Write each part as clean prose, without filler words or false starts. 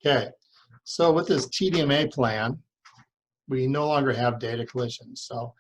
Okay, so with this TDMA plan, we no longer have data collisions. So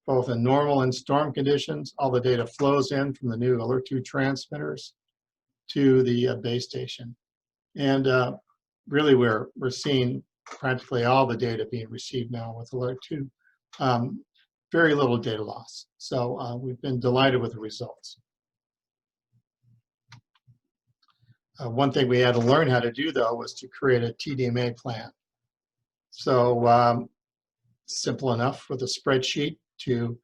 both in normal and storm conditions, all the data flows in from the new Alert 2 transmitters to the base station. And really we're seeing practically all the data being received now with Alert 2. Very little data loss. So we've been delighted with the results. One thing we had to learn how to do, though, was to create a TDMA plan. So simple enough with a spreadsheet to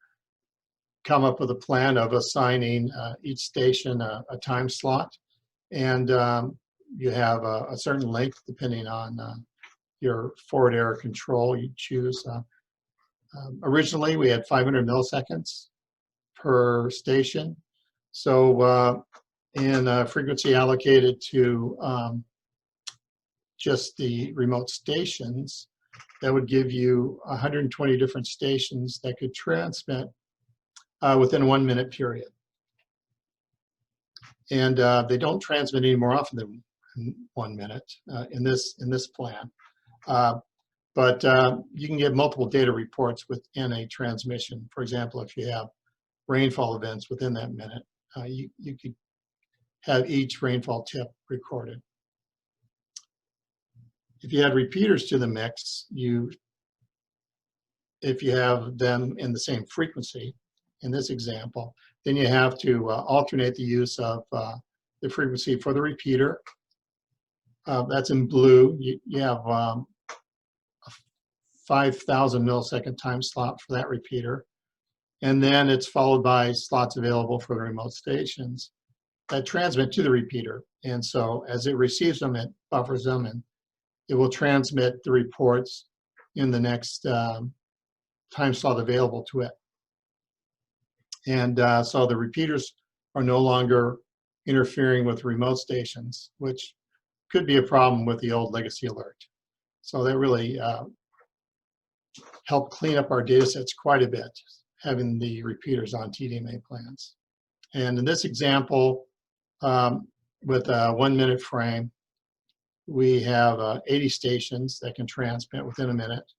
come up with a plan of assigning each station a time slot. And you have a certain length depending on your forward error control you choose. Originally, we had 500 milliseconds per station. So in frequency allocated to just the remote stations, that would give you 120 different stations that could transmit within a 1 minute period. And they don't transmit any more often than 1 minute in this plan. But you can get multiple data reports within a transmission. For example, if you have rainfall events within that minute, you could have each rainfall tip recorded. If you add repeaters to the mix, if you have them in the same frequency, in this example, then you have to alternate the use of the frequency for the repeater. That's in blue. You have a 5,000 millisecond time slot for that repeater. And then it's followed by slots available for the remote stations that transmit to the repeater. And so as it receives them, it buffers them, and it will transmit the reports in the next time slot available to it. And so the repeaters are no longer interfering with remote stations, which could be a problem with the old legacy alert. So that really helped clean up our data sets quite a bit, having the repeaters on TDMA plans. And in this example, with a 1 minute frame, we have 80 stations that can transmit within a minute,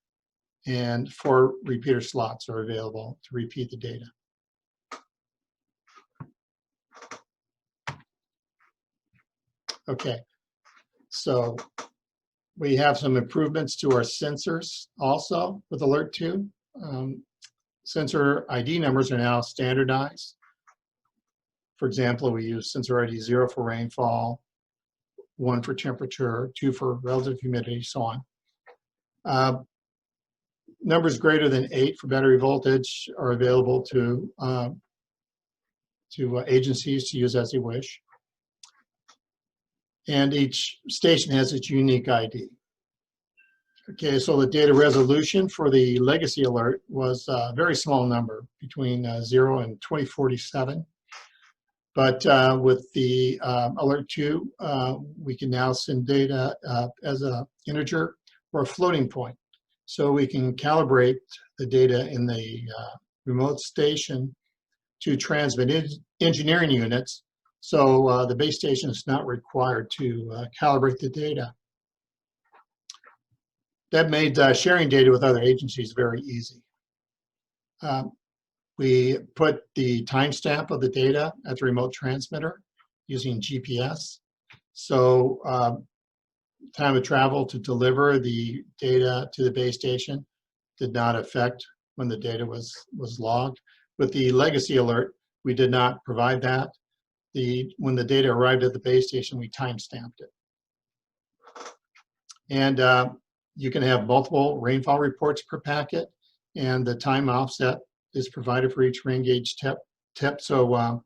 and 4 repeater slots are available to repeat the data. Okay, so we have some improvements to our sensors also with Alert 2. Sensor ID numbers are now standardized. For example, we use sensor ID 0 for rainfall, 1 for temperature, 2 for relative humidity, so on. Numbers greater than 8 for battery voltage are available to agencies to use as they wish. And each station has its unique ID. Okay, so the data resolution for the legacy alert was a very small number, between 0 and 2047. But with the Alert 2, we can now send data as an integer or a floating point. So we can calibrate the data in the remote station to transmit engineering units. So the base station is not required to calibrate the data. That made sharing data with other agencies very easy. We put the timestamp of the data at the remote transmitter using GPS. So time of travel to deliver the data to the base station did not affect when the data was logged. With the legacy alert, we did not provide that. When the data arrived at the base station, we time-stamped it. And you can have multiple rainfall reports per packet, and the time offset is provided for each rain gauge tip, so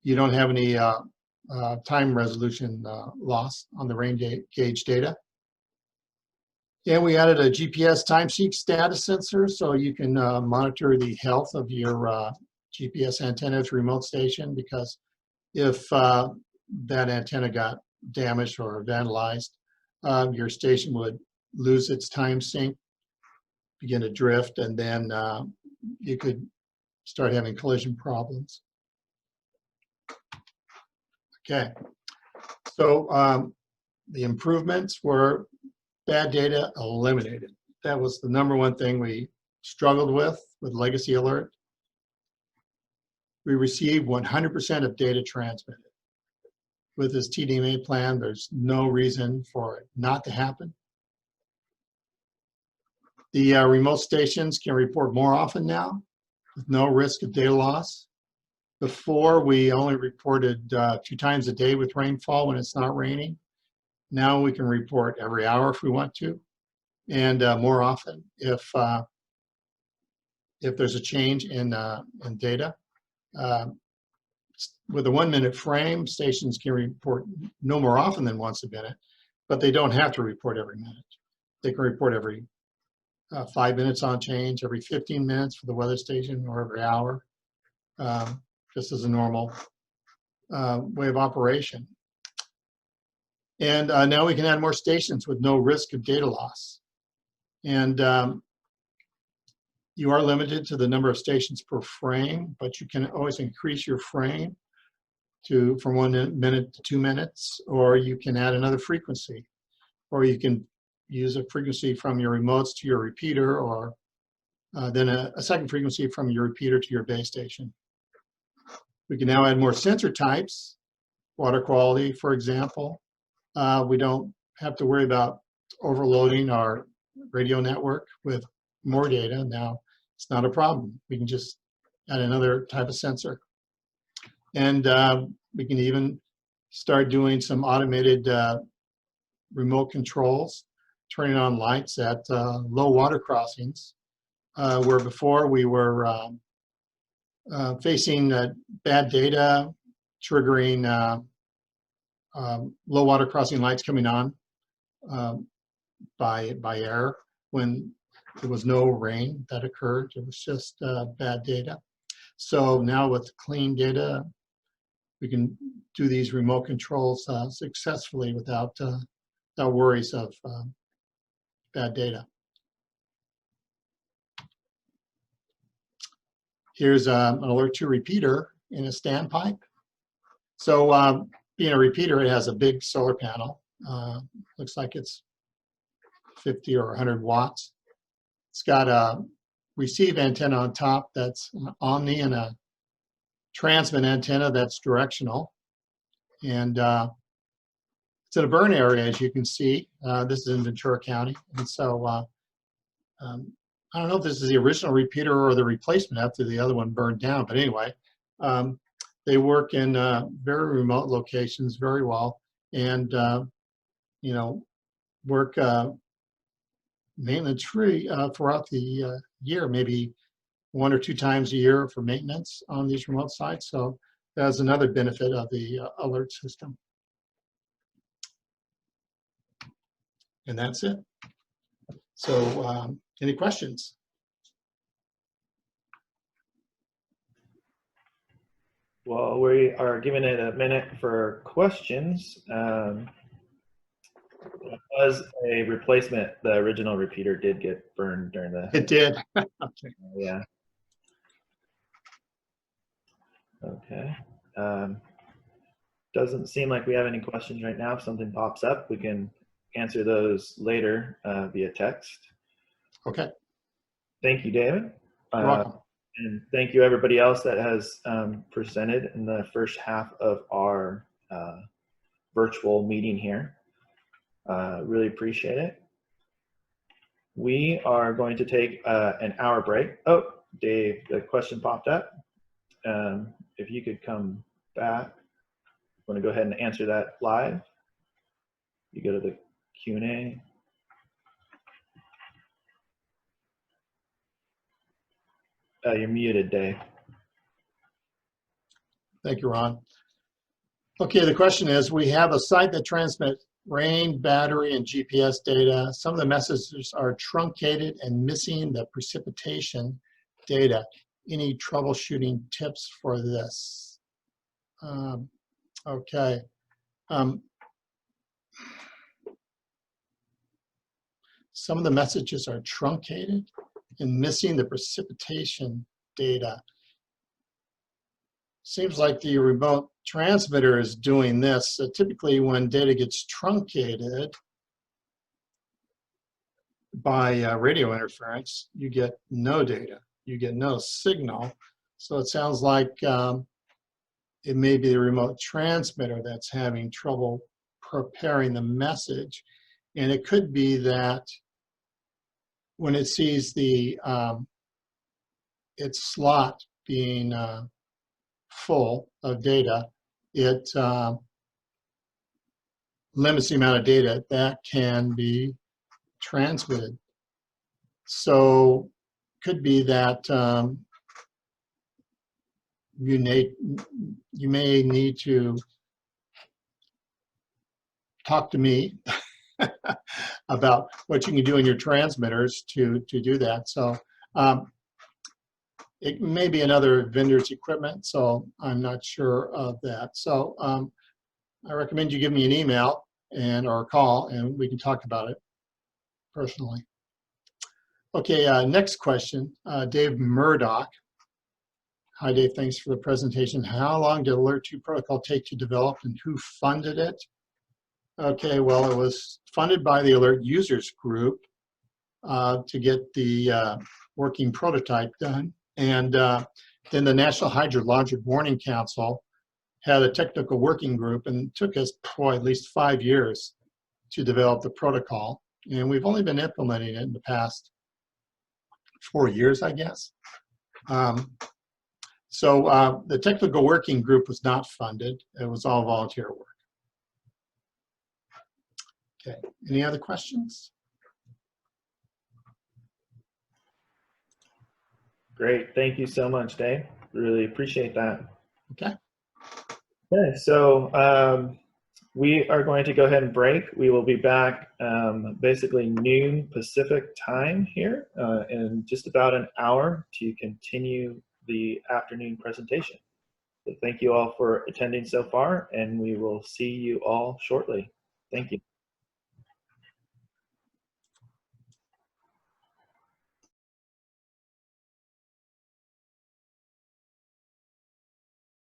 you don't have any time resolution loss on the rain gauge data. And we added a GPS time-seek status sensor, so you can monitor the health of your GPS antenna at the remote station, because if that antenna got damaged or vandalized, your station would lose its time sync, begin to drift, and then you could start having collision problems. Okay, so The improvements were bad data eliminated. That was the number one thing we struggled with Legacy Alert. We received 100% of data transmitted. With this TDMA plan, there's no reason for it not to happen. The remote stations can report more often now with no risk of data loss. Before, we only reported 2 times a day with rainfall when it's not raining. Now we can report every hour if we want to, and more often if there's a change in data. With a 1-minute frame, stations can report no more often than once a minute, but they don't have to report every minute. They can report every 5 minutes on change, every 15 minutes for the weather station, or every hour, just as a normal way of operation. And now we can add more stations with no risk of data loss. And you are limited to the number of stations per frame, but you can always increase your frame from 1 minute to 2 minutes, or you can add another frequency, or you can use a frequency from your remotes to your repeater, or then a second frequency from your repeater to your base station. We can now add more sensor types, water quality, for example. We don't have to worry about overloading our radio network with more data. Now it's not a problem. We can just add another type of sensor. And we can even start doing some automated remote controls, turning on lights at low water crossings, where before we were facing bad data, triggering low water crossing lights coming on by error when there was no rain that occurred. It was just bad data. So now with clean data, we can do these remote controls successfully without worries of bad data. Here's an alert to repeater in a standpipe. So being a repeater, it has a big solar panel. Looks like it's 50 or 100 watts. It's got a receive antenna on top that's an omni and a transmit antenna that's directional. And it's in a burn area, as you can see. This is in Ventura County. And so I don't know if this is the original repeater or the replacement after the other one burned down, but anyway, they work in very remote locations very well, and you know, work maintenance free throughout the year, maybe 1 or 2 times a year for maintenance on these remote sites. So that's another benefit of the alert system. And that's it. So any questions? Well, we are giving it a minute for questions. It was a replacement. The original repeater did get burned during the... It did. Okay. Yeah. Okay. Doesn't seem like we have any questions right now. If something pops up, we can answer those later via text. Okay. Thank you, David. You're welcome. And thank you everybody else that has presented in the first half of our virtual meeting here. Really appreciate it. We are going to take an hour break. Oh, Dave, the question popped up. If you could come back. I'm going to go ahead and answer that live. You go to the Q&A. You're muted, Dave. Thank you, Ron. Okay, the question is, we have a site that transmits rain, battery, and GPS data. Some of the messages are truncated and missing the precipitation data. Any troubleshooting tips for this? Okay. Some of the messages are truncated and missing the precipitation data. seems like the remote transmitter is doing this. Typically, when data gets truncated by radio interference, you get no data, you get no signal. So it sounds like it may be the remote transmitter that's having trouble preparing the message. And it could be that when it sees the its slot being full of data, it limits the amount of data that can be transmitted. So could be that you may need to talk to me about what you can do in your transmitters to do that. So it may be another vendor's equipment, so I'm not sure of that. So I recommend you give me an email or a call, and we can talk about it personally. Okay, next question, Dave Murdoch. Hi, Dave, thanks for the presentation. How long did Alert 2 protocol take to develop, and who funded it? Okay, well, it was funded by the Alert Users Group to get the working prototype done. And then the National Hydrologic Warning Council had a technical working group, and it took us at least 5 years to develop the protocol. And we've only been implementing it in the past 4 years, I guess. So the technical working group was not funded. It was all volunteer work. Okay, any other questions? Great. Thank you so much, Dave. Really appreciate that. Okay. Okay, so we are going to go ahead and break. We will be back basically noon Pacific time here in just about an hour to continue the afternoon presentation. So thank you all for attending so far, and we will see you all shortly. Thank you.